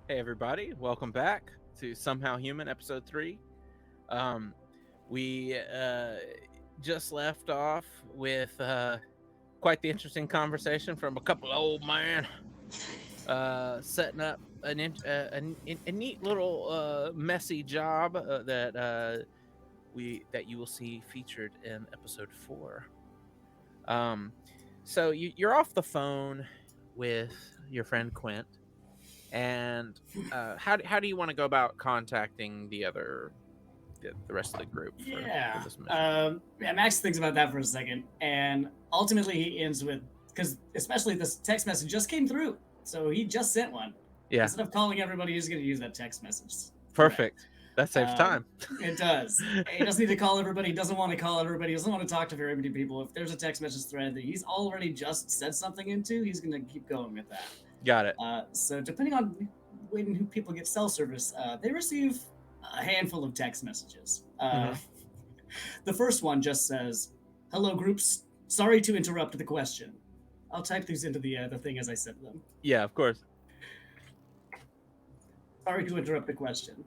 Hey everybody, welcome back to Somehow Human, episode 3. Um, we just left off with quite the interesting conversation from a couple of old men setting up a neat little messy job that you will see featured in episode 4. Um, so you're off the phone with your friend Quint. And how do you want to go about contacting the rest of the group for Yeah. this mission? Max thinks about that for a second, and ultimately he ends with because especially this text message just came through, so he just sent one. Yeah, Instead of calling everybody, he's going to use that text message thread. perfect. That saves time. It does. He doesn't need to call everybody. He doesn't want to call everybody. He doesn't want to talk to very many people. If there's a text message thread that he's already just said something into, he's going to keep going with that. Got it. So depending on when people get cell service, they receive a handful of text messages. The first one just says, "Hello, groups. Sorry to interrupt the question." I'll type these into the thing as I send them. Yeah, of course. Sorry to interrupt the question.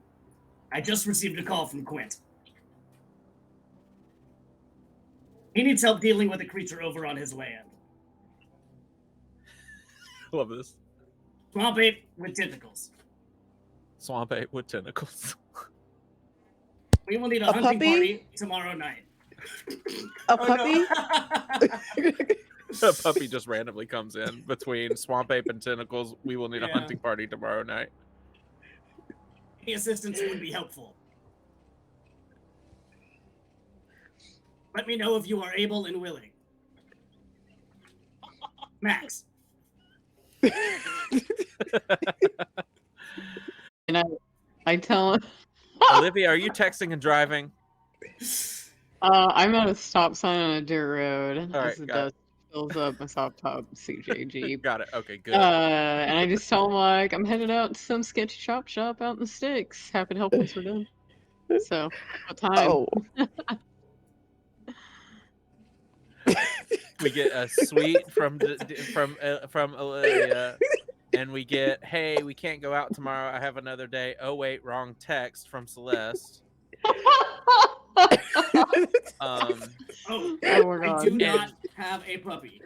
I just received a call from Quint. He needs help dealing with a creature over on his land. Love this. Swamp ape with tentacles. Swamp ape with tentacles. We will need a hunting puppy? party tomorrow night. A puppy? A puppy just randomly comes in between swamp ape and tentacles. We will need a Yeah. hunting party tomorrow night. Any assistance would be helpful. Let me know if you are able and willing. Max. And I tell him, Olivia, are you texting and driving? I'm at a stop sign on a dirt road All as right, the got dust fills up my soft top CJ Jeep. Got it. Okay, good. And I just tell him like I'm headed out to some sketchy chop shop out in the sticks. Happy to help once we're done. So, what time? Oh. We get a suite from Olivia, and we get, hey, we can't go out tomorrow. I have another day. Oh wait, wrong text from Celeste. Oh, my I God. do not have a puppy.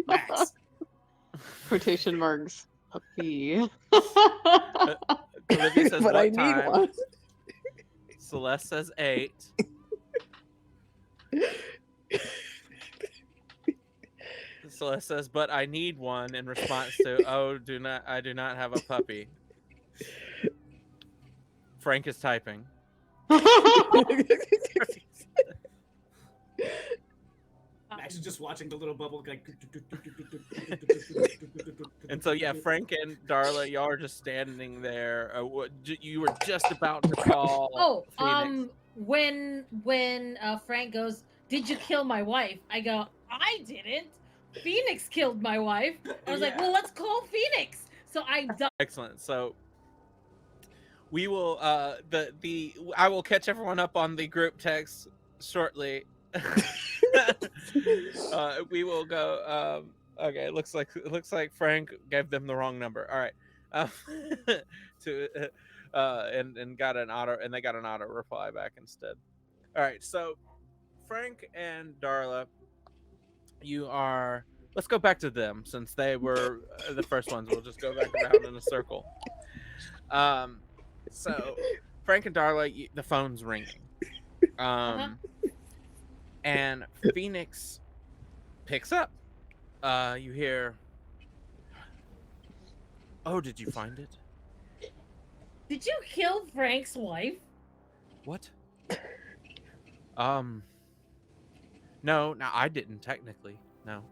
Max. Quotation marks. Puppy. Olivia says, But what I time? need one. Celeste says 8. Celeste says, but I need one, in response to, oh, I do not have a puppy. Frank is typing. Max is just watching the little bubble like. And so yeah, Frank and Darla, y'all are just standing there. You were just about to call. Phoenix. When Frank goes, "Did you kill my wife?" I go, "I didn't. Phoenix killed my wife." I was like, "Well, let's call Phoenix." So I Excellent. So we will I will catch everyone up on the group text shortly. We will go. Okay, it looks like Frank gave them the wrong number. All right, and got an auto, and they got an auto reply back instead. All right, so Frank and Darla, you are. Let's go back to them since they were the first ones. We'll just go back around in a circle. So Frank and Darla, the phone's ringing. And Phoenix picks up. You hear, "Oh, did you find it? Did you kill Frank's wife?" What? No, I didn't technically. No.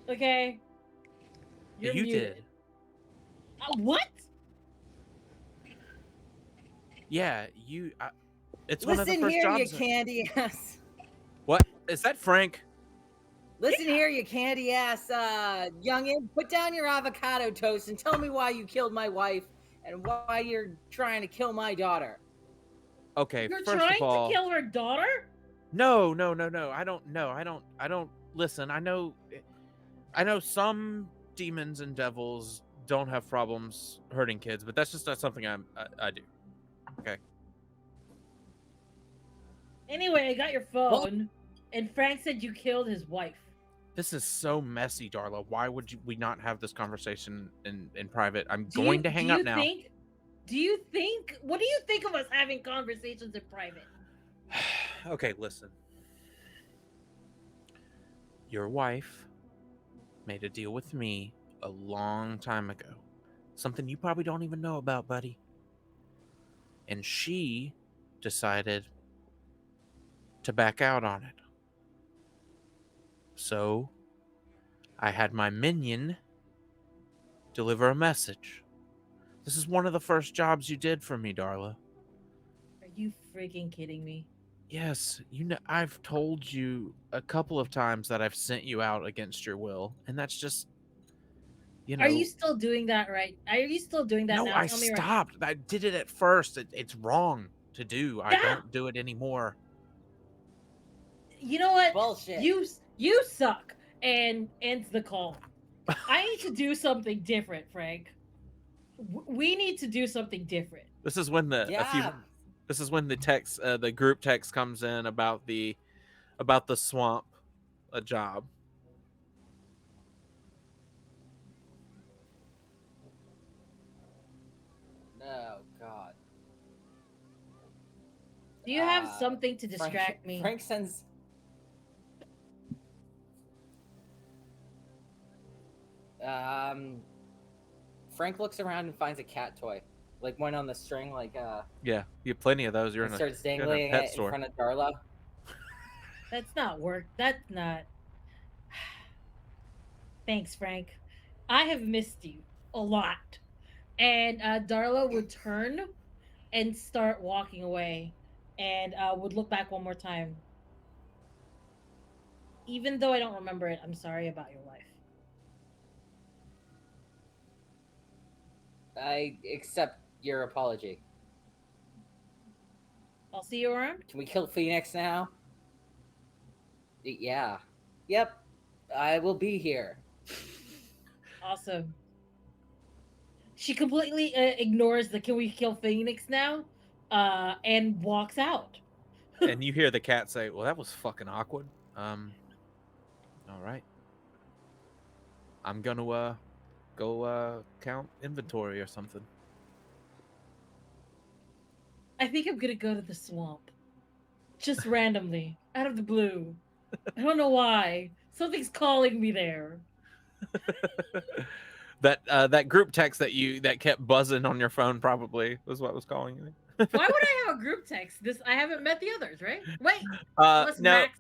Okay. You muted. did. What? Yeah, you. It's one of the Listen first here, you jobs. candy ass. What is that, Frank? Listen here, you candy ass youngin. Put down your avocado toast and tell me why you killed my wife and why you're trying to kill my daughter. Okay, You're first trying of all, to kill her daughter? No. I don't know. I don't listen. I know some demons and devils don't have problems hurting kids, but that's just not something I do. Okay. Anyway, I got your phone, and Frank said you killed his wife. This is so messy, Darla. Why would we not have this conversation in private? I'm Do going you- to hang do up you now. What do you think of us having conversations in private? Okay, listen. Your wife made a deal with me a long time ago. Something you probably don't even know about, buddy. And she decided to back out on it. So, I had my minion deliver a message. This is one of the first jobs you did for me, Darla. Are you freaking kidding me? Yes, you know, I've told you a couple of times that I've sent you out against your will, and that's just, you know. Are you still doing that right? Are you still doing that No, now? I Tell me right. stopped. I did it at first. It's wrong to do. I Yeah. don't do it anymore. You know what? Bullshit. You suck. And ends the call. I need to do something different, Frank. We need to do something different. This is when Yeah. this is when the text, the group text comes in about the swamp, job. Oh God. Do you have something to distract me? Frank sends. Frank looks around and finds a cat toy, like one on the string, like Yeah, you have plenty of those. You're and in starts you're in dangling pet it in store. front of Darla. That's not work. That's not. Thanks, Frank. I have missed you a lot. And Darla would turn and start walking away and would look back one more time. Even though I don't remember it, I'm sorry about your wife. I accept your apology. I'll see you around. Can we kill Phoenix now? Yeah. Yep. I will be here. Awesome. She completely ignores the "Can we kill Phoenix now?" And walks out. And you hear the cat say, "Well, that was fucking awkward." All right. I'm gonna go count inventory or something. I think I'm gonna go to the swamp, just randomly, out of the blue. I don't know why. Something's calling me there. That group text that kept buzzing on your phone probably was what was calling you. Why would I have a group text? I haven't met the others, right? Wait, unless No. Macks.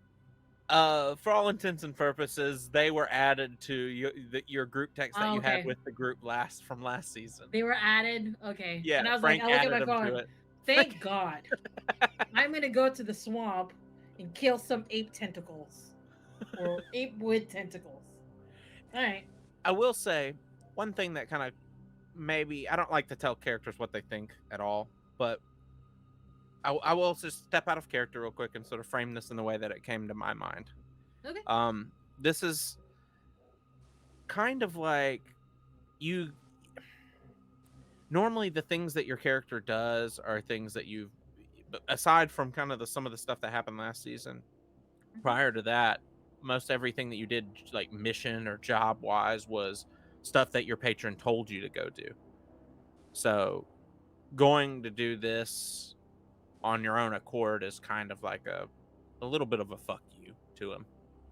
For all intents and purposes, they were added to your group text that Oh, you had okay. with the group from last season. They were added. Okay. Yeah, And I was Frank like, I look at added my them to phone. it. Thank God. I'm gonna go to the swamp and kill some ape tentacles, or ape with tentacles. All right. I will say one thing that kind of maybe I don't like to tell characters what they think at all, but I will just step out of character real quick and sort of frame this in the way that it came to my mind. Okay. This is kind of like you. Normally, the things that your character does are things that you've, aside from kind of some of the stuff that happened last season. Prior to that, most everything that you did, like mission or job wise, was stuff that your patron told you to go do. So, going to do this on your own accord is kind of like a little bit of a fuck you to him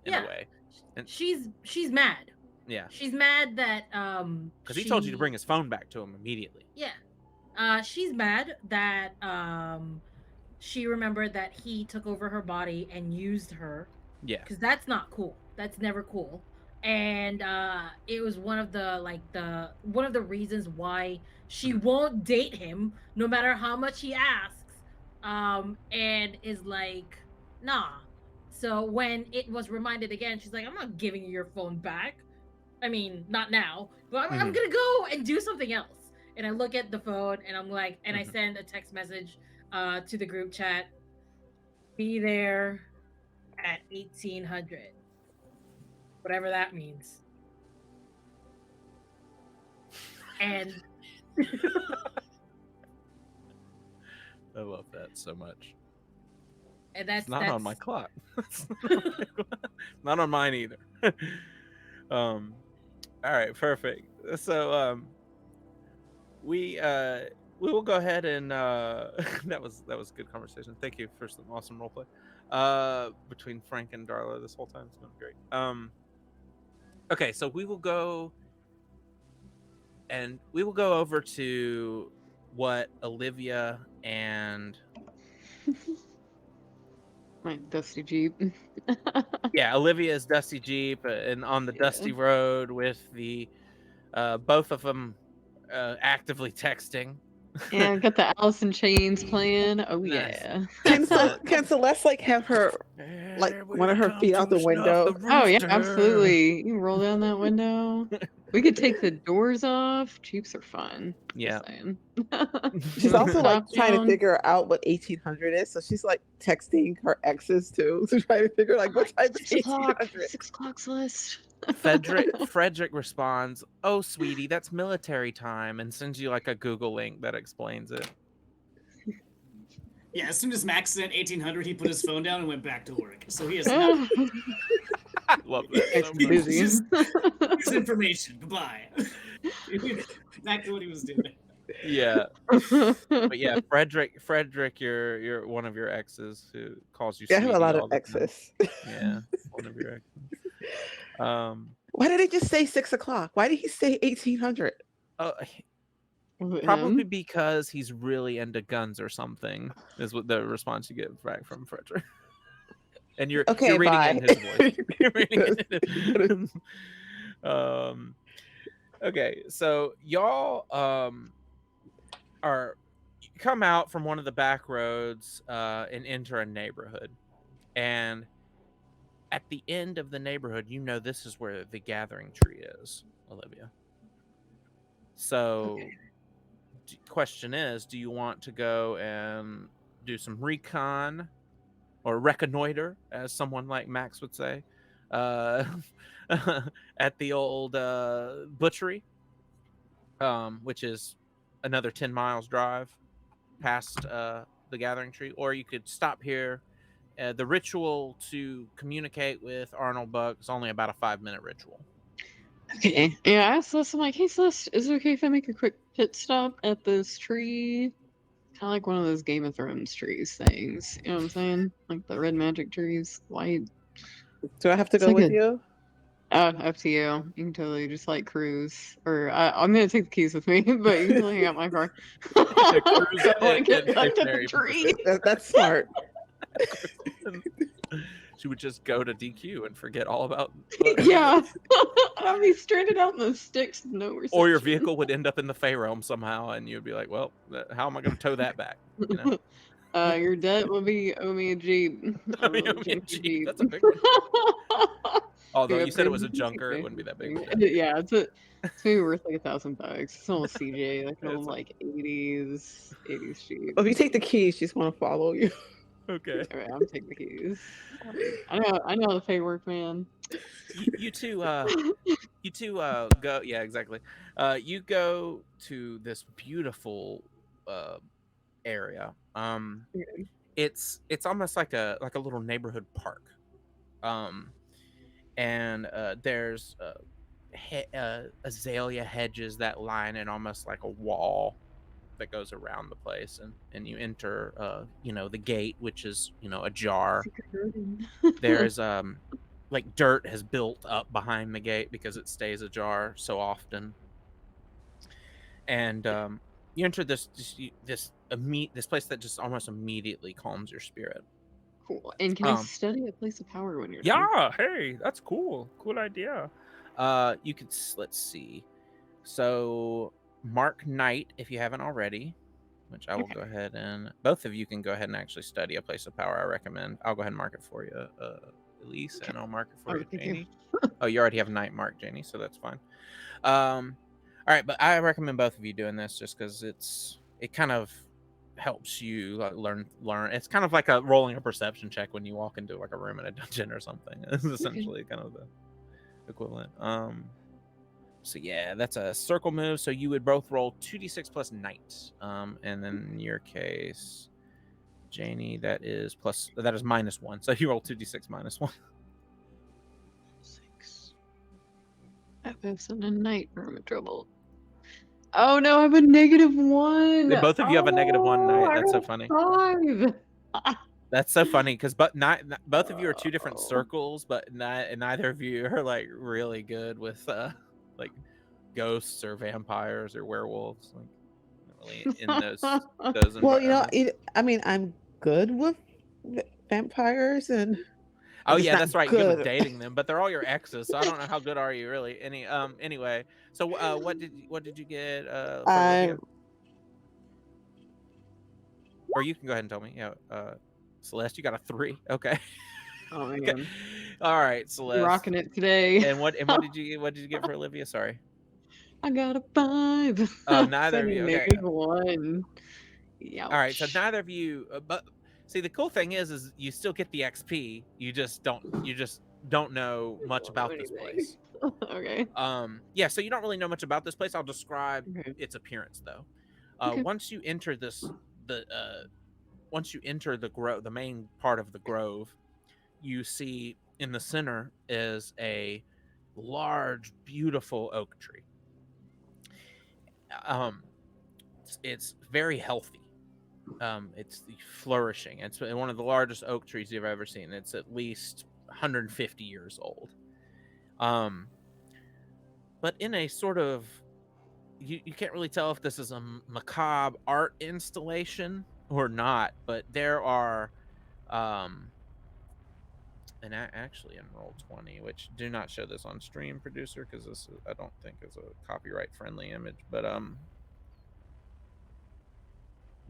in a way. And She's mad. yeah, She's mad that because he told you to bring his phone back to him immediately. Yeah. She's mad that she remembered that he took over her body and used her. Yeah. Because that's not cool. That's never cool. And it was one of the reasons why she won't date him no matter how much he asks. And is like, nah. So when it was reminded again, she's like, I'm not giving you your phone back. I mean, not now, but I'm gonna go and do something else. And I look at the phone and I'm like, and I send a text message to the group chat. Be there at 1800. Whatever that means. And I love that so much. that's It's not on my clock. Not on mine either. All right, perfect. So we will go ahead and that was good conversation. Thank you for some awesome roleplay between Frank and Darla this whole time. It's been great. Okay, so we will go over to what Olivia and My dusty Jeep. Olivia's dusty Jeep and on the dusty road with the both of them actively texting. Yeah, got the Alice in Chains playing. Oh Nice. yeah. Can Celeste like have her one of her feet out the window? Oh yeah, absolutely. You can roll down that window. We could take the doors off. Jeeps are fun. Yeah. She's also like trying to figure out what 1800 is, so she's like texting her exes too to try to figure like what type of 1800. 6 o'clock's list. Frederick responds, "Oh, sweetie, that's military time," and sends you like a Google link that explains it. Yeah, as soon as Max sent 1800, he put his phone down and went back to work. So he has I love that so much. Busy. Just his information. Goodbye. Back to what he was doing. Yeah, but yeah, Frederick, you're one of your exes who calls you. Yeah, I have a sweetie lot all of the exes. time. Yeah, one of your exes. Why did he just say 6 o'clock? Why did he say 1800? Probably because he's really into guns or something. Is what the response you get back from Frederick. And you're reading it in his voice. You're reading it. Okay, so y'all come out from one of the back roads and enter a neighborhood, and at the end of the neighborhood, you know this is where the gathering tree is, Olivia. So, question is, do you want to go and do some recon or reconnoiter, as someone like Max would say, at the old butchery, which is another 10 miles drive past the gathering tree, or you could stop here. The ritual to communicate with Arnold Buck is only about a 5-minute ritual. Okay. Yeah, I asked Celeste, I'm like, hey Celeste, is it okay if I make a quick pit stop at this tree? Kind of like one of those Game of Thrones trees things. You know what I'm saying? Like the red magic trees. White. Do I have to go with you? Up to you. You can totally just like cruise. Or I'm going to take the keys with me, but you can totally hang out my car. Get back to the tree. That's smart. She would just go to DQ and forget all about. Yeah, I'd be stranded out in the sticks, with no reception. Or your vehicle would end up in the Fey realm somehow, and you'd be like, "Well, how am I going to tow that back?" You know? Your debt will be owe me a Jeep. Owe me a Jeep. That's a big one. Although you said it was a junker, it wouldn't be that big. Yeah, it's maybe worth like $1,000. It's almost CJ, like an old like 80s Jeep. Well, if you take the keys, she's going to follow you. Okay. All right, I'm taking the keys. I know the Fey work, man. You two go. Yeah, exactly. You go to this beautiful area. It's almost like a little neighborhood park. And there's azalea hedges that line it almost like a wall that goes around the place, and you enter the gate, which is ajar. There's like dirt has built up behind the gate because it stays ajar so often, and you enter this place that just almost immediately calms your spirit. Cool. And can I study a place of power when you're there? Hey, that's cool idea. You could, let's see, so mark Knight if you haven't already, which I will go ahead and both of you can go ahead and actually study a place of power. I recommend. I'll go ahead and mark it for you, Elise, and I'll mark it for you, Janie. Oh, you already have Knight marked, Janie, so that's fine. All right, but I recommend both of you doing this just because it kind of helps you learn. It's kind of like rolling a perception check when you walk into like a room in a dungeon or something. It's essentially kind of the equivalent. So yeah, that's a circle move. So you would both roll 2d6 plus night. And then in your case, Janie, that is -1. So you roll 2d6 -1. 6. That was in a night room of trouble. Oh no, I have a -1. Both of you have a -1 night. I That's so got funny. 5. That's so funny because both of you are two different Oh. circles, but neither of you are like really good with like ghosts or vampires or werewolves. Like not really in those Well, you know, environments. I mean, I'm good with vampires, and Oh I'm just yeah, not that's right. You're good with good. dating them, but they're all your exes, so I don't know how good are you really. Anyway, so what did you get for Olivia? I'm Or you can go ahead and tell me. Yeah, Celeste, you got a 3. Okay. Oh Okay. man, All right, you're Celeste. rocking it today. And what did you get for Olivia? Sorry. I got a 5. Oh, neither of Said a you. Okay. -1. All right, so Ouch. neither of you. But see, the cool thing is you still get the XP. You just don't know much Don't know about this anything. place. Okay. Yeah. So you don't really know much about this place. I'll describe Okay. its appearance though. Okay. Once you enter the grove, the main part of the grove, you see in the center is a large, beautiful oak tree. It's very healthy. It's flourishing. It's one of the largest oak trees you've ever seen. It's at least 150 years old. But in a sort of you can't really tell if this is a macabre art installation or not, but there are and actually in Roll20, which do not show this on stream, producer, because this I don't think is a copyright friendly image, but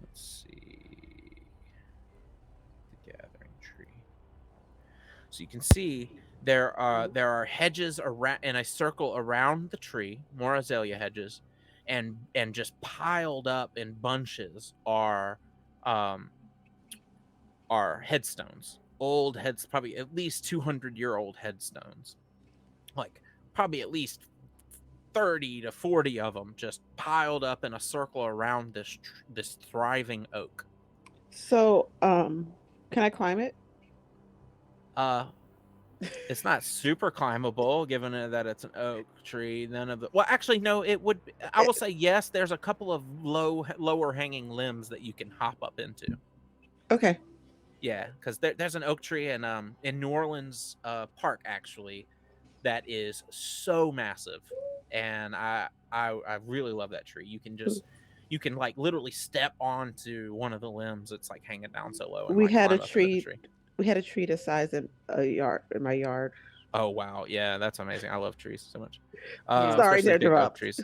let's see, the gathering tree. So you can see there are hedges around in a circle around the tree, more azalea hedges, and just piled up in bunches are headstones, old heads, probably at least 200-year-old headstones, like probably at least 30 to 40 of them just piled up in a circle around this thriving oak. so can I climb it? It's not super climbable given that it's an oak tree. Well, actually no, it would I will say yes, there's a couple of lower hanging limbs that you can hop up into. Okay. Yeah, because there's an oak tree in New Orleans park actually that is so massive, and I really love that tree. You can like literally step onto one of the limbs. It's like hanging down so low and We like had a climb up into the tree. tree. We had a tree the size of a yard in my yard. Oh wow, yeah, that's amazing. I love trees so much, Yeah. Sorry to especially big oak interrupt. trees.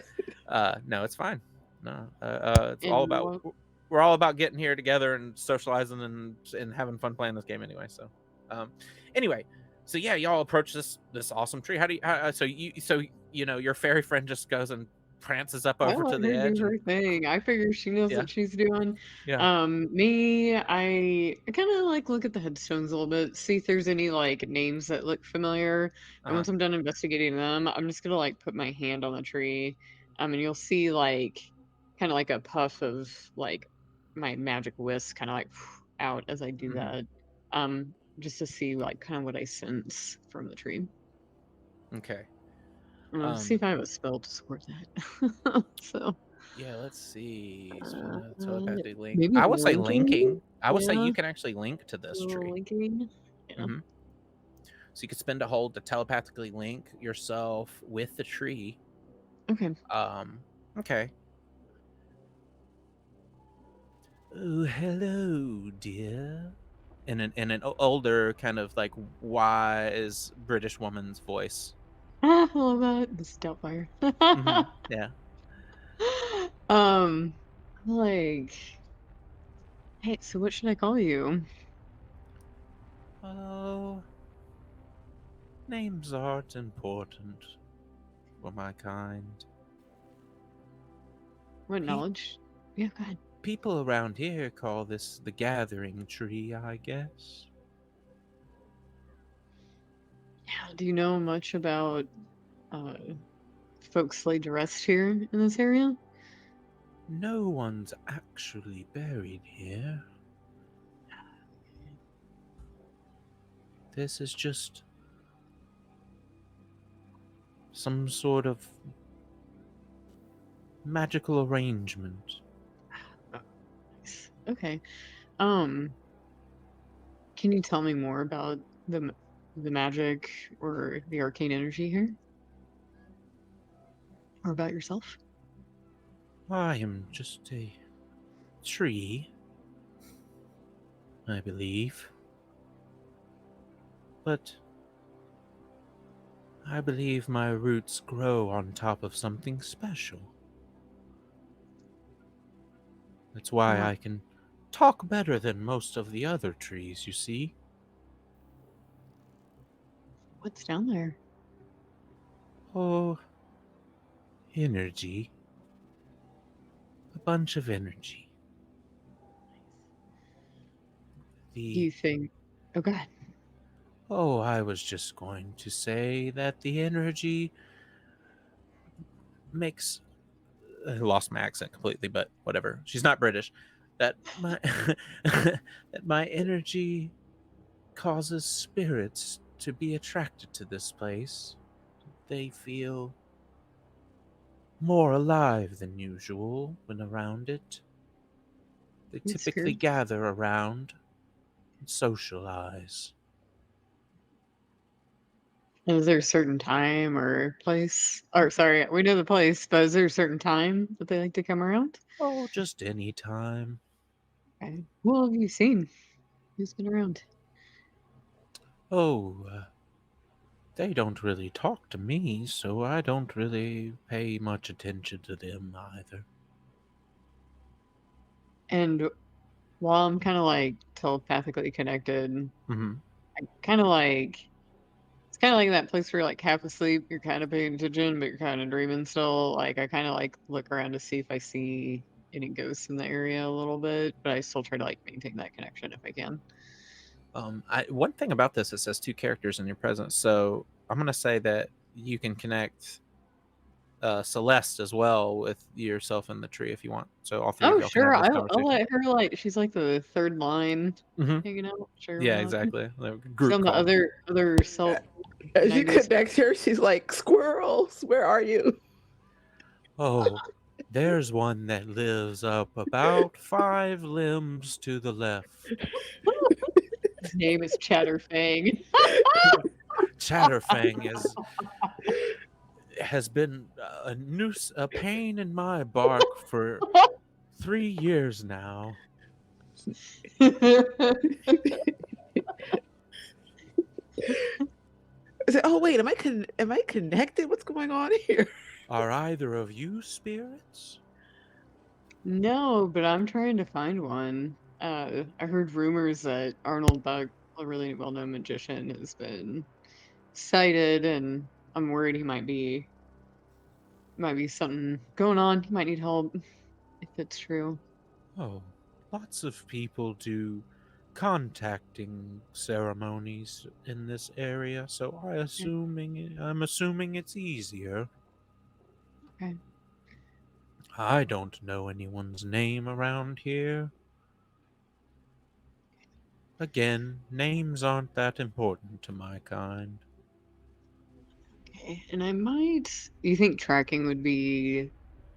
No, it's fine. No, it's all And about we're all about getting here together and socializing and having fun playing this game anyway. So, anyway, so yeah, y'all approach this awesome tree. So you know your fairy friend just goes and prances up I over to let the her do edge and her thing. I figure she knows yeah, what she's doing. yeah, Me, I kind of like look at the headstones a little bit, see if there's any like names that look familiar. And once I'm done investigating them, I'm just gonna like put my hand on the tree. And you'll see like kind of like a puff of like my magic whisk kind of like out as I do that. Just to see like kind of what I sense from the tree. okay. See if I have a spell to support that. So. Yeah, let's see. Telepathy link. Maybe I would say linking? linking. I would say Yeah, you can actually link to this tree. linking. Yeah. So you could spend a hold to telepathically link yourself with the tree. Okay. Okay. Oh, hello, dear. In an older kind of like wise British woman's voice. I love that. This is Doubtfire. Yeah. Like, hey, so what should I call you? Oh, names aren't important for my kind. What knowledge? Yeah, go ahead. People around here call this the gathering tree, I guess. Yeah, do you know much about folks laid to rest here in this area? No one's actually buried here. This is just some sort of magical arrangement. Okay. Can you tell me more about the magic or the arcane energy here? Or about yourself? I am just a tree, I believe. But I believe my roots grow on top of something special. That's why Wow. I can talk better than most of the other trees, you see. What's down there? Oh, energy. A bunch of energy. Do you think? Oh, God. Oh, I was just going to say that the energy makes. I lost my accent completely, but whatever. She's not British. That my that my energy causes spirits to be attracted to this place. They feel more alive than usual when around it. They It's typically scary. gather around and socialize. And is there a certain time or place? Or sorry, we know the place, but is there a certain time that they like to come around? Oh, just any time. Okay. Who have you seen? Who's been around? Oh, they don't really talk to me, so I don't really pay much attention to them either. And while I'm kind of like telepathically connected, Mm-hmm. I kind of like it's kind of like that place where you're like half asleep, you're kind of paying attention, but you're kind of dreaming still. Like I kind of like look around to see if I see any ghosts in the area a little bit, but I still try to like maintain that connection if I can. One thing about this, it says 2 characters in your presence, so I'm gonna say that you can connect Celeste as well with yourself in the tree if you want. So all 3 of Oh, y'all can sure. have this I'll conversation. let her like she's like the third line Mm-hmm. hanging out. Sure, why Yeah, not? exactly. The She's group on the call. other self. As Can I you go? connect her, she's like, "Squirrels, where are you?" Oh, there's one that lives up about 5 limbs to the left. His name is Chatterfang. Chatterfang has been a pain in my bark for 3 years now. I said, "Oh wait, am I connected? What's going on here?" Are either of you spirits? No, but I'm trying to find one. I heard rumors that Arnold Buck, a really well-known magician, has been sighted, and I'm worried he might be something going on. He might need help if it's true. Oh, lots of people do contacting ceremonies in this area, so I'm assuming it's easier. Okay. I don't know anyone's name around here. Again, names aren't that important to my kind. Okay. And I might. You think tracking would be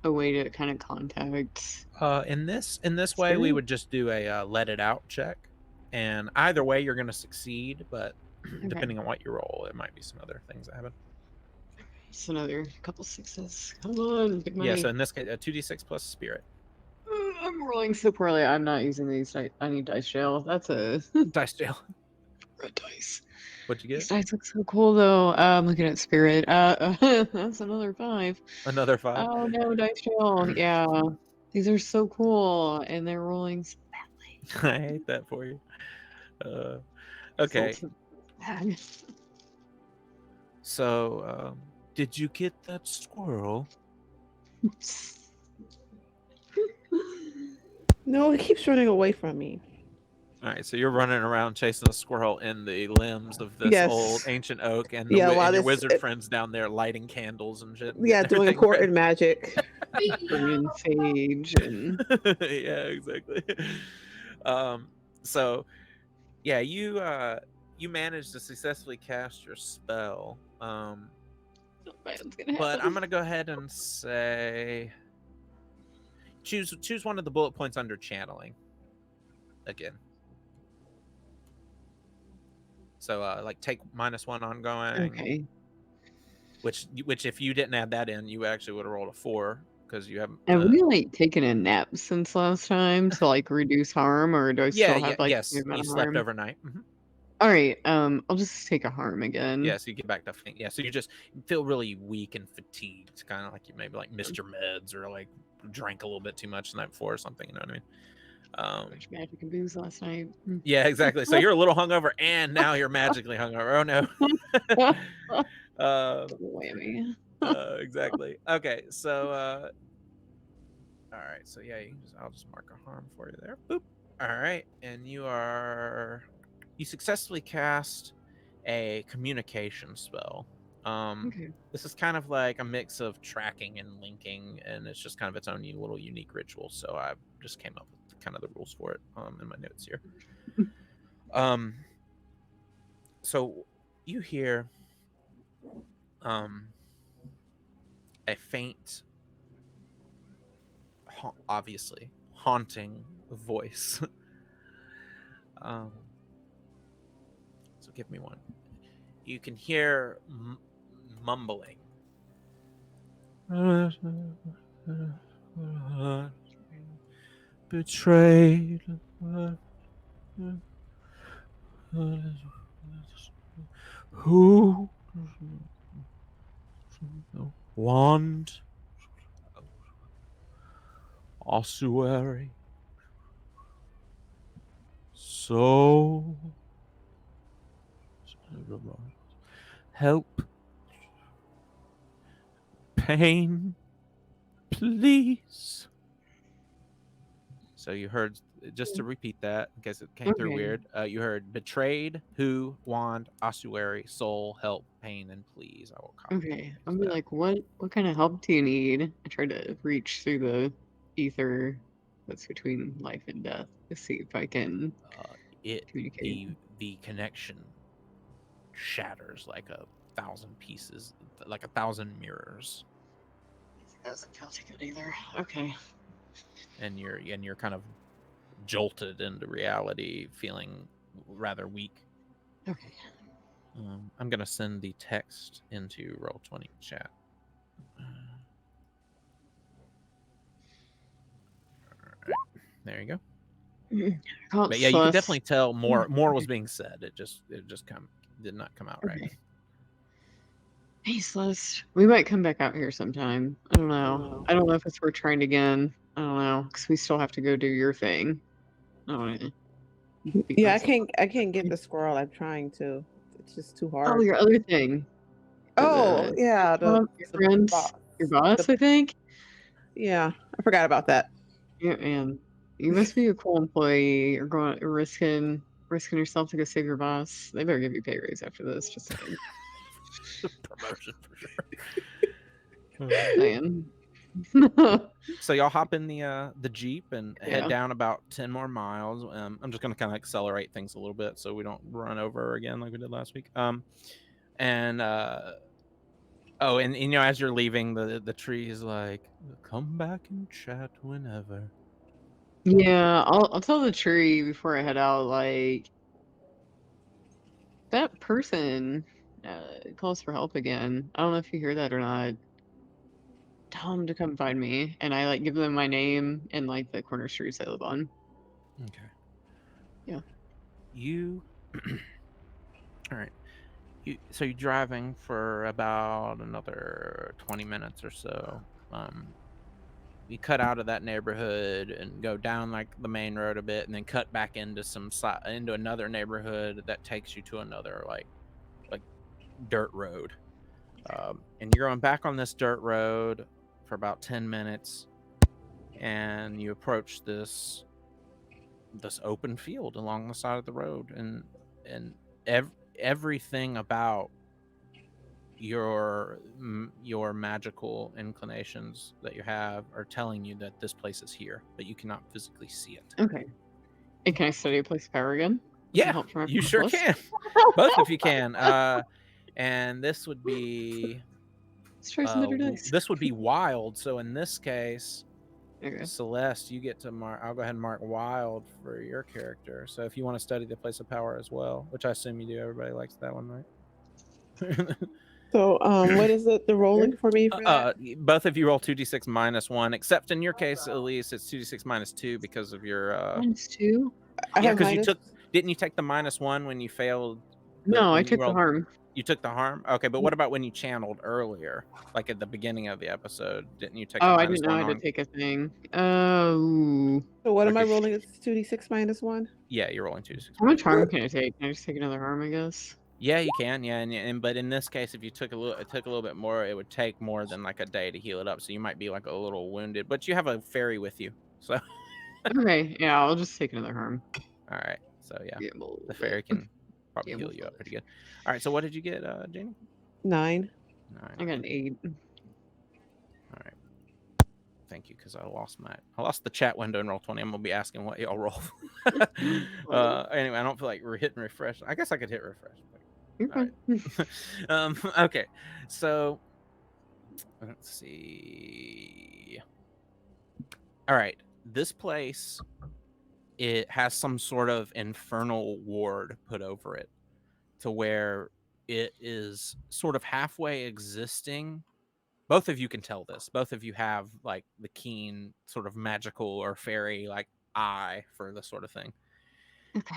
a way to kind of contact In this way, we spirit? would just do a let it out check, and either way, you're going to succeed. But Okay. depending on what you roll, it might be some other things that happen. Just another couple sixes. Come on, big money. Yeah. So in this case, a 2d6 plus spirit. I'm rolling so poorly. I'm not using these. I need dice jail. That's a Dice jail. red dice. What'd you These get? dice look so cool though. I'm looking at spirit. That's another 5. Another 5. Oh no, dice jail. Yeah, these are so cool, and they're rolling so badly. I hate that for you. Okay. Results bad. So, did you get that squirrel? No, it keeps running away from me. All right, so you're running around chasing a squirrel in the limbs of this old Yes. ancient oak, and Yeah, while and your this wizard friends down there lighting candles and shit, and yeah, getting doing everything ready. important magic. Burning sage and Yeah, exactly. So yeah, you managed to successfully cast your spell. something bad's gonna But I'm happen. gonna go ahead and say choose one of the bullet points under channeling again. So like take -1 ongoing, Okay. which if you didn't add that in, you actually would have rolled a 4 because you haven't. Have we like taken a nap since last time to like reduce harm, or do I still have like the Yes, same amount you of slept harm? overnight. All right. I'll just take a harm again. Yeah, so you get back to faint. Yeah, so you just feel really weak and fatigued, kind of like you maybe like missed your meds or like drank a little bit too much the night before or something. You know what I mean? Much magic and booze last night. Yeah, exactly. So you're a little hungover, and now you're magically hungover. Oh no. Double whammy. Exactly. Okay, so all right, so yeah, I'll just mark a harm for you there. Boop. All right, and you successfully cast a communication spell. Okay. This is kind of like a mix of tracking and linking, and it's just kind of its own little unique ritual. So I just came up with kind of the rules for it in my notes here. So you hear a faint, obviously haunting voice. So give me one. You can hear mumbling. Betrayed. Who? Wand. Ossuary. So. Help. Pain. Please. So you heard, just to repeat that, in case it came through Okay. weird, you heard betrayed, who, wand, ossuary, soul, help, pain, and please. I will copy. Okay. I'll be like, what kind of help do you need? I try to reach through the ether that's between life and death to see if I can communicate. The connection shatters like 1,000 pieces, like 1,000 mirrors. That doesn't feel too good either. Okay. And you're kind of jolted into reality, feeling rather weak. Okay. I'm gonna send the text into Roll20 chat. Alright, there you go. But yeah, you can definitely tell more was being said. It just did not come out right. Hey, Celeste. We might come back out here sometime. I don't know. I don't know if it's worth trying again. I don't know, because we still have to go do your thing. I don't know. Yeah, I can't get the squirrel. I'm trying to. It's just too hard. Oh, your other thing. Oh, yeah. Your friend, your boss, I think. Yeah, I forgot about that. Yeah, man. You must be a cool employee. You're risking yourself to go save your boss. They better give you a pay raise after this. Just saying. Promotion for sure. Saying. So y'all hop in the Jeep and head down about 10 more miles. I'm just gonna kind of accelerate things a little bit so we don't run over again like we did last week. And as you're leaving, the tree is like, come back and chat whenever. Yeah, I'll tell the tree before I head out, like, that person calls for help again. I don't know if you hear that or not. Tell them to come find me, and I like give them my name and like the corner streets I live on. Okay. Yeah. You. All right. So you're driving for about another 20 minutes or so. You cut out of that neighborhood and go down like the main road a bit, and then cut back into into another neighborhood that takes you to another like dirt road. And you're going back on this dirt road for about 10 minutes, and you approach this this open field along the side of the road, and everything about your magical inclinations that you have are telling you that this place is here, but you cannot physically see it. Okay. And can I study a place of power again? Yeah, Help from you my sure plus? can. Both of you can. And this would be Let's try some better dice. this would be wild. So in this case, Okay. Celeste, you get to mark. I'll go ahead and mark wild for your character. So if you want to study the place of power as well, which I assume you do, everybody likes that one, right? So, what is it? The rolling for me for that? Both of you roll 2d6 minus 1, except in your case, at least it's 2d6 minus 2 because of your. -2. I Yeah, have because you minus- took. Didn't you take the -1 when you failed? No, I when you took the rolled- harm. You took the harm? Okay, but what about when you channeled earlier? Like at the beginning of the episode? Didn't you take the Oh, I minus didn't know I 1 had on? to take a thing. Oh. So what am I Okay. rolling? It's 2d6 minus 1. Yeah, you're rolling 2d6. How much harm can I take? Can I just take another harm, I guess? Yeah, you can. Yeah, and but in this case, if you took a little bit more, it would take more than like a day to heal it up. So you might be like a little wounded, but you have a fairy with you. So Okay, yeah, I'll just take another harm. all right. So yeah, Gamble. the fairy can probably Yeah, heal we'll you up flip. pretty good. All right. So what did you get, Janie? 9. 9. I got an 8. All right. Thank you, because I lost the chat window in Roll20. I'm gonna be asking what y'all roll. Anyway, I don't feel like we're hitting refresh. I guess I could hit refresh. Okay. Okay, so let's see. All right, this place, it has some sort of infernal ward put over it, to where it is sort of halfway existing. Both of you can tell this. Both of you have like the keen sort of magical or fairy like eye for this sort of thing. Okay.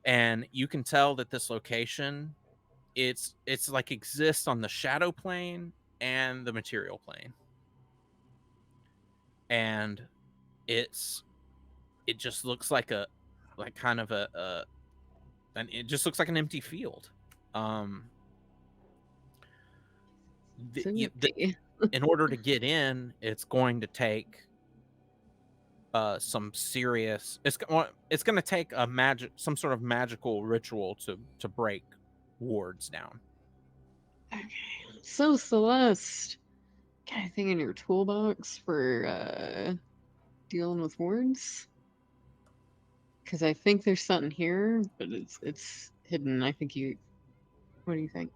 And you can tell that this location, it's like exists on the shadow plane and the material plane. And it just looks like it just looks like an empty field. In order to get in, it's going to take some serious. It's going to take some sort of magical ritual to break wards down. Okay. So Celeste, got anything in your toolbox for dealing with wards? Because I think there's something here, but it's hidden. I think you. What do you think?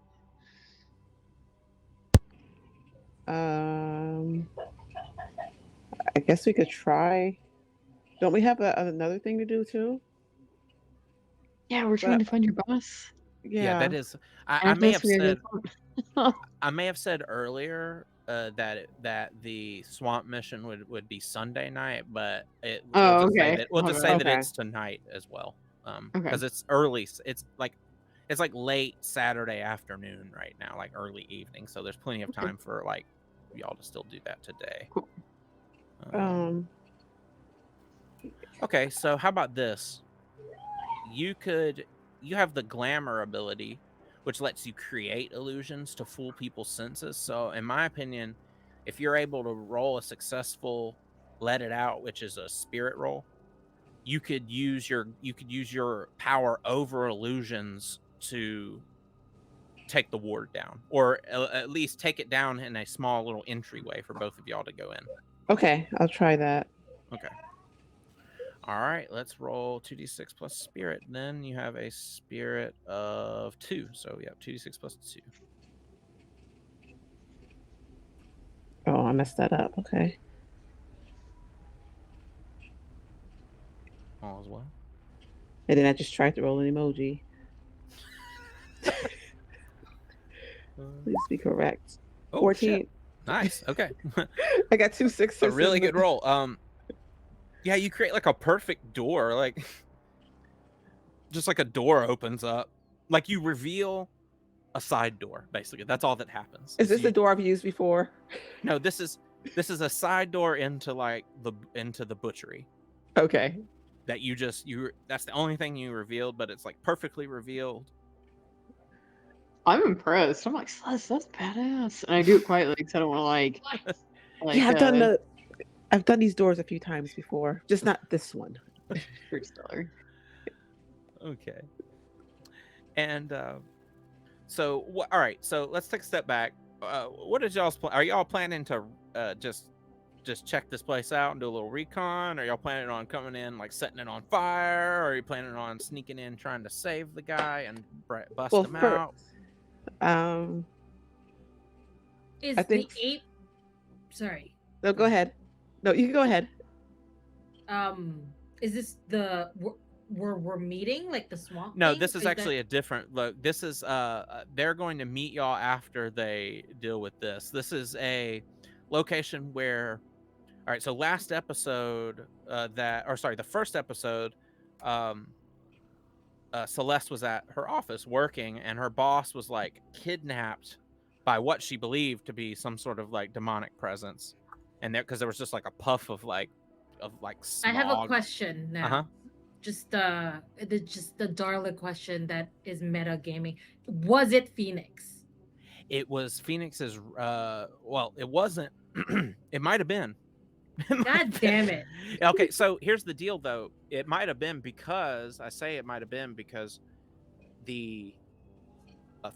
I guess we could try. Don't we have another thing to do too? Yeah, we're trying to find your boss. Yeah, that is. I may have said. I may have said earlier that the swamp mission would be Sunday night, but we'll just say that it's tonight as well. Because it's early. It's like late Saturday afternoon right now, like early evening. So there's plenty of time for like y'all to still do that today. Cool. Okay, so how about this? You have the glamour ability, which lets you create illusions to fool people's senses. So in my opinion, if you're able to roll a successful let it out, which is a spirit roll, you could use your power over illusions to take the ward down, or at least take it down in a small little entryway for both of y'all to go in. Okay, I'll try that. Okay. All right, let's roll 2d6 plus spirit. Then you have a spirit of 2. So yeah, 2d6 plus 2. Oh, I messed that up. Okay. All as well. And then I just tried to roll an emoji. Please be correct. Oh, 14. shit. Nice. Okay. I got 2 6s. A really good roll. Yeah, you create like a perfect door, like just like a door opens up, like you reveal a side door. Basically, that's all that happens. Is this the door I've used before? No, this is a side door into the butchery. Okay. That that's the only thing you revealed, but it's like perfectly revealed. I'm impressed. I'm like, Celeste, that's badass. And I do it quietly because I don't want to like yeah, I've done these doors a few times before, just not this one. True story. Okay. And so all right, so let's take a step back. What is y'all's plan? Are y'all planning to just check this place out and do a little recon? Are y'all planning on coming in like setting it on fire? Or are you planning on sneaking in trying to save the guy and bust Well, him out? Is I think. the ape? Sorry. No, go ahead. No, you can go ahead. Is this the where we're meeting, like the swamp? No, thing? this is that- actually a different look. This is they're going to meet y'all after they deal with this. This is a location where, all right, so last episode the first episode, Celeste was at her office working, and her boss was like kidnapped by what she believed to be some sort of like demonic presence, and because there was just like a puff of like smog. I have a question now. Uh-huh. Just the Darla question that is meta gaming. Was it Phoenix? It was Phoenix's. Well, it wasn't. It might have been. God damn it. Okay, so here's the deal, though. It might have been because the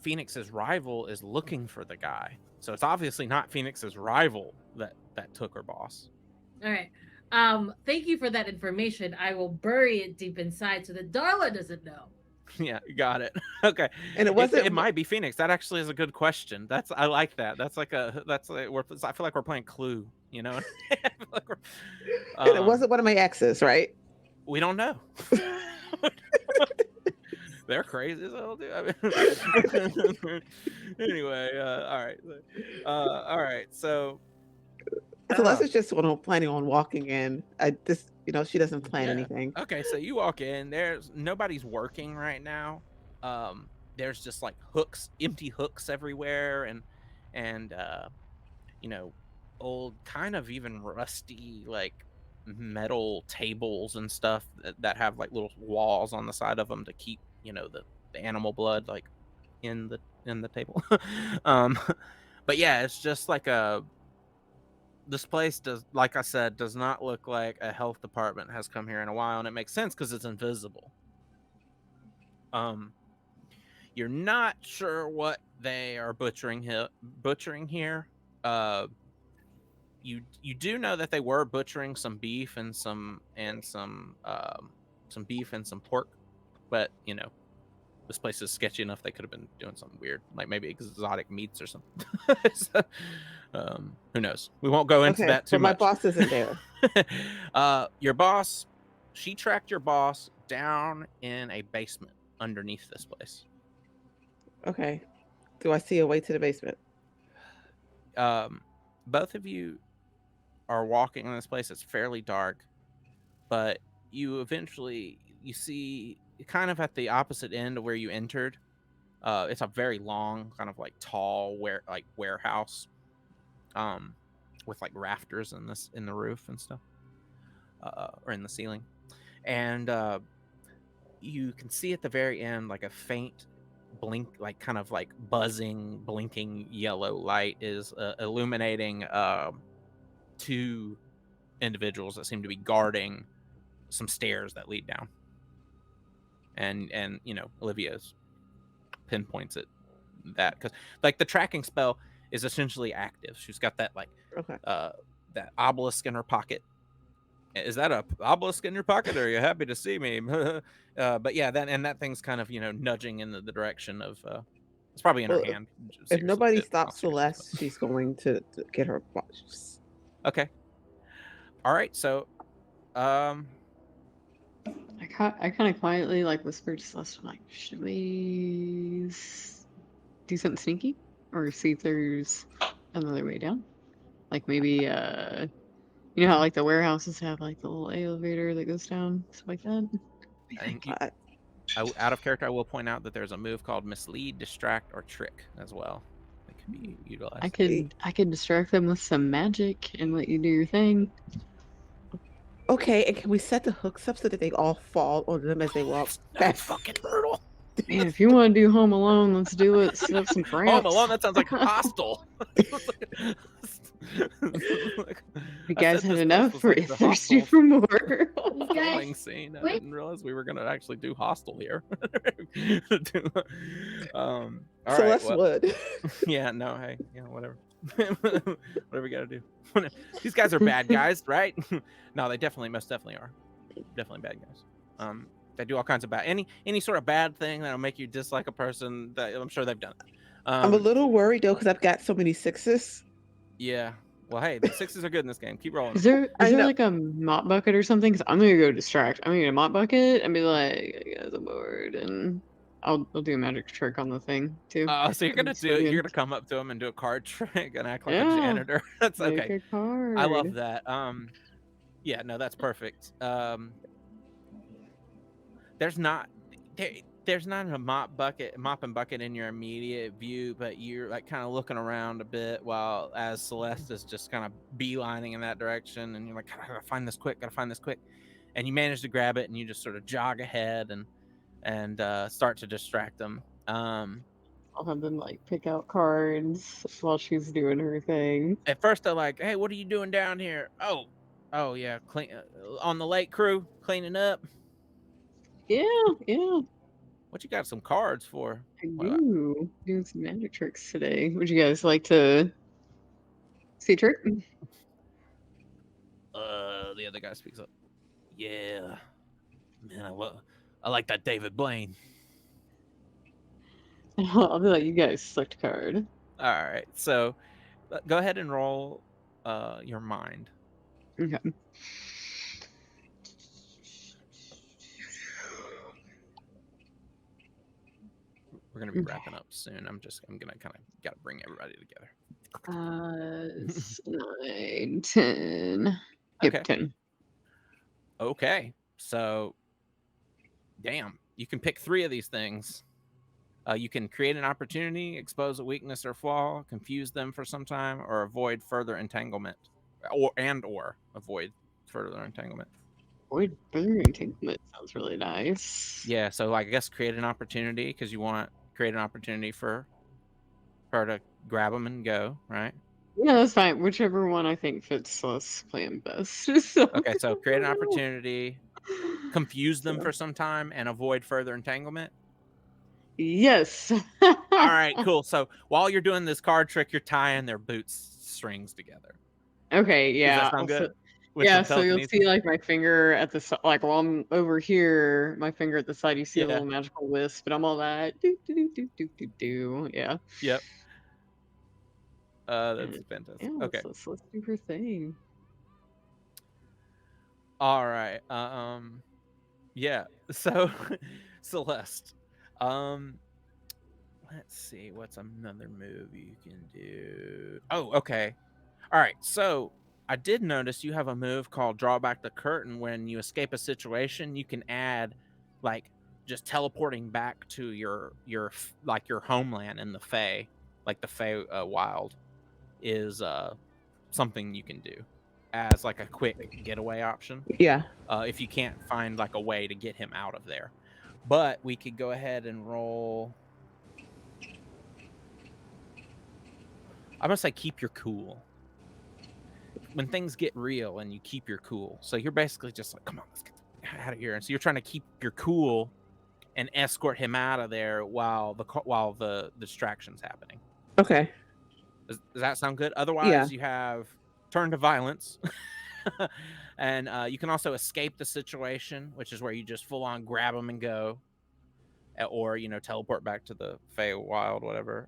Phoenix's rival is looking for the guy. So it's obviously not Phoenix's rival that took her boss. All right. Thank you for that information. I will bury it deep inside so that Darla doesn't know. Yeah, got it. Okay. And it wasn't. It might be Phoenix. That actually is a good question. I like that. I feel like we're playing Clue. You know. I feel like And it wasn't one of my exes, right? We don't know. They're crazy as hell, dude. I mean, anyway, all right. So Celeste is just planning on walking in. She doesn't plan anything. Okay, so you walk in. Nobody's working right now. There's just like empty hooks everywhere, and old, kind of even rusty like metal tables and stuff that have like little walls on the side of them to keep the animal blood like in the table. But yeah, it's just like this place like I said, does not look like a health department has come here in a while, and it makes sense because it's invisible. You're not sure what they are butchering here. You do know that they were butchering some beef and some beef and some pork, but this place is sketchy enough. They could have been doing something weird, like maybe exotic meats or something. So, who knows? We won't go into that too much. My boss isn't there. Your boss, she tracked your boss down in a basement underneath this place. Okay. Do I see a way to the basement? Both of you are walking in this place. It's fairly dark, but you see kind of at the opposite end of where you entered. It's a very long, kind of like tall warehouse, with like rafters in the roof and stuff, or in the ceiling, and you can see at the very end like a faint blink, like kind of like blinking yellow light is illuminating two individuals that seem to be guarding some stairs that lead down. And Olivia's pinpoints it that because like the tracking spell is essentially active. She's got that that obelisk in her pocket. Is that a obelisk in your pocket, or are you happy to see me? But yeah, that thing's kind of nudging in the direction of it's probably in her hand. If nobody stops Celeste, she's going to get her boss. Okay. All right. So I kind of quietly like whispered to Celeste, I'm like, should we do something sneaky or see if there's another way down? Like maybe how like the warehouses have like the little elevator that goes down, stuff like that. I think out of character, I will point out that there's a move called mislead, distract, or trick as well. That could be utilized. I could distract them with some magic and let you do your thing. Okay, and can we set the hooks up so that they all fall on them as they walk? That's fucking brutal. Man, if you want to do Home Alone, let's do it. Set up some traps. Home Alone, that sounds like Hostel. you I guys said had this place enough, was or like you're the thirsty hostel for more. filming scene. I didn't realize we were gonna actually do hostel here. All right. Celeste Well, would. yeah. No. Hey. Yeah. Whatever. Whatever we gotta do. These guys are bad guys, right? No, they most definitely are. Definitely bad guys. They do all kinds of bad any sort of bad thing that'll make you dislike a person. That I'm sure they've done it. I'm a little worried though because I've got so many sixes. Yeah. Well, hey, the sixes are good in this game. Keep rolling. Is there I know. like a mop bucket or something? Because I'm gonna go distract. I'm gonna get a mop bucket and be like, "Guys, I'm bored," and I'll do a magic trick on the thing too. So you're gonna you're gonna come up to him and do a card trick and act like a Yeah, janitor. That's make okay. a card. I love that. Yeah, no, that's perfect. There's not a mop and bucket in your immediate view, but you're like kind of looking around a bit while as Celeste is just kind of beelining in that direction, and you're like, gotta find this quick, and you manage to grab it, and you just sort of jog ahead and start to distract them. I'll have them like pick out cards while she's doing her thing. At first they're like, "Hey, what are you doing down here?" Oh yeah, clean on the lake crew cleaning up. Yeah. What you got some cards for? I do doing some magic tricks today. Would you guys like to see a trick? The other guy speaks up. Yeah, man, I like that David Blaine. I'll be like, you guys select a card. All right, so go ahead and roll your mind. Okay. We're gonna be wrapping up soon. I'm gonna kind of gotta bring everybody together. 9, 10. Yep, Okay. 10. Okay, so damn, you can pick 3 of these things. You can create an opportunity, expose a weakness or flaw, confuse them for some time, or avoid further entanglement, or avoid further entanglement. Avoid further entanglement sounds really nice. Yeah, so like, I guess create an opportunity because you want to create an opportunity for her to grab them and go, right? Yeah, that's fine. Whichever one I think fits Celeste's plan best. So. Okay, so create an opportunity, confuse them for some time, and avoid further entanglement. Yes. All right, cool. So while you're doing this card trick, you're tying their boots strings together. Okay, yeah. Does that sound good? Yeah, so you'll see like my finger at the side, like while I'm over here, my finger at the side, you see a little magical wisp, but I'm all that do. Yeah. Yep. That's fantastic. Yeah, okay. Let's do her thing. All right. Yeah. So Celeste. Let's see. What's another move you can do? Oh, okay. All right. So I did notice you have a move called Draw Back the Curtain. When you escape a situation, you can add like just teleporting back to your homeland in the Fae, like the Fae Wild is something you can do as like a quick getaway option. Yeah. If you can't find like a way to get him out of there. But we could go ahead and roll. I'm gonna say keep your cool. When things get real and you keep your cool. So you're basically just like, come on, let's get out of here. And so you're trying to keep your cool and escort him out of there while the distraction's happening. Okay. Does that sound good? Otherwise, you have turn to violence. And you can also escape the situation, which is where you just full on grab them and go. Or, teleport back to the Fey Wild, whatever.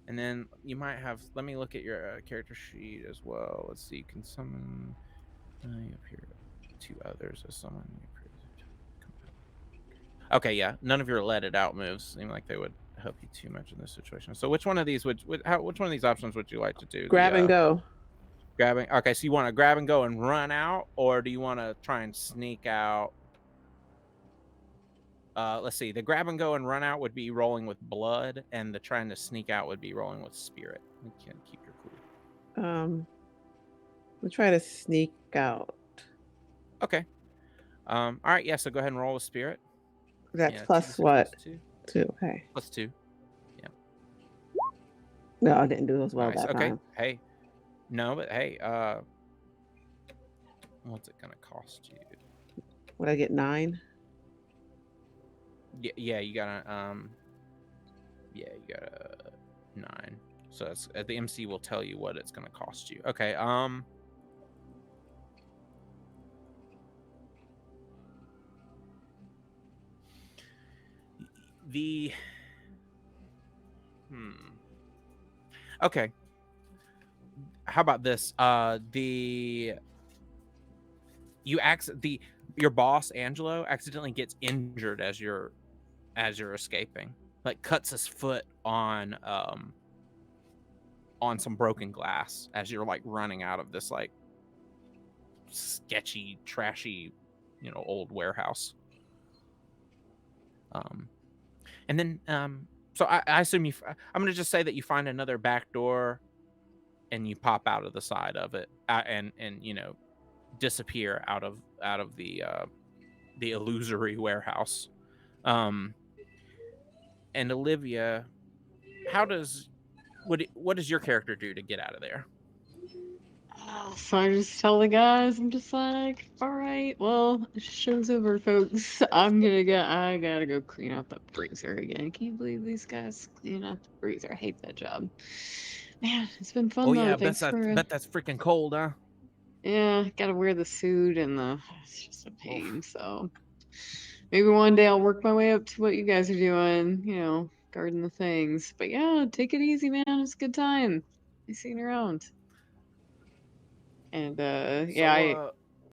And then you might have, let me look at your character sheet as well. Let's see, you can summon, you appear 2 others as someone. Okay, yeah, none of your let it out moves seem like they would help you too much in this situation. So which one of these which one of these options would you like to do? Grab and go. Grabbing. Okay, so you want to grab and go and run out, or do you want to try and sneak out? Let's see. The grab and go and run out would be rolling with blood, and the trying to sneak out would be rolling with spirit. You can keep your cool. We'll try to sneak out. Okay. All right. Yeah. So go ahead and roll with spirit. That's plus what? +2. 2. Okay. +2. Yeah. No, I didn't do as well Nice. that Okay. time. Hey, No, but hey, what's it gonna cost you? Would I get 9? Yeah, you got a yeah, you got a 9. So it's, the MC will tell you what it's gonna cost you. Okay, the okay. How about this? Your boss Angelo accidentally gets injured as you're escaping, like cuts his foot on some broken glass as you're like running out of this like sketchy, trashy, old warehouse. And then so I assume I'm gonna just say that you find another back door and you pop out of the side of it, and disappear out of the illusory warehouse. And Olivia, what does your character do to get out of there? So I just tell the guys, I'm just like, all right, well, show's over, folks. I gotta go clean out the freezer again. Can you believe these guys clean out the freezer? I hate that job. Man, it's been fun Oh though. yeah, Thanks for bet that's freaking cold, huh? yeah, gotta wear the suit and it's just a Oof. pain. So maybe one day I'll work my way up to what you guys are doing, guarding the things. But yeah, take it easy, man. It's a good time. Be seeing you around. And yeah,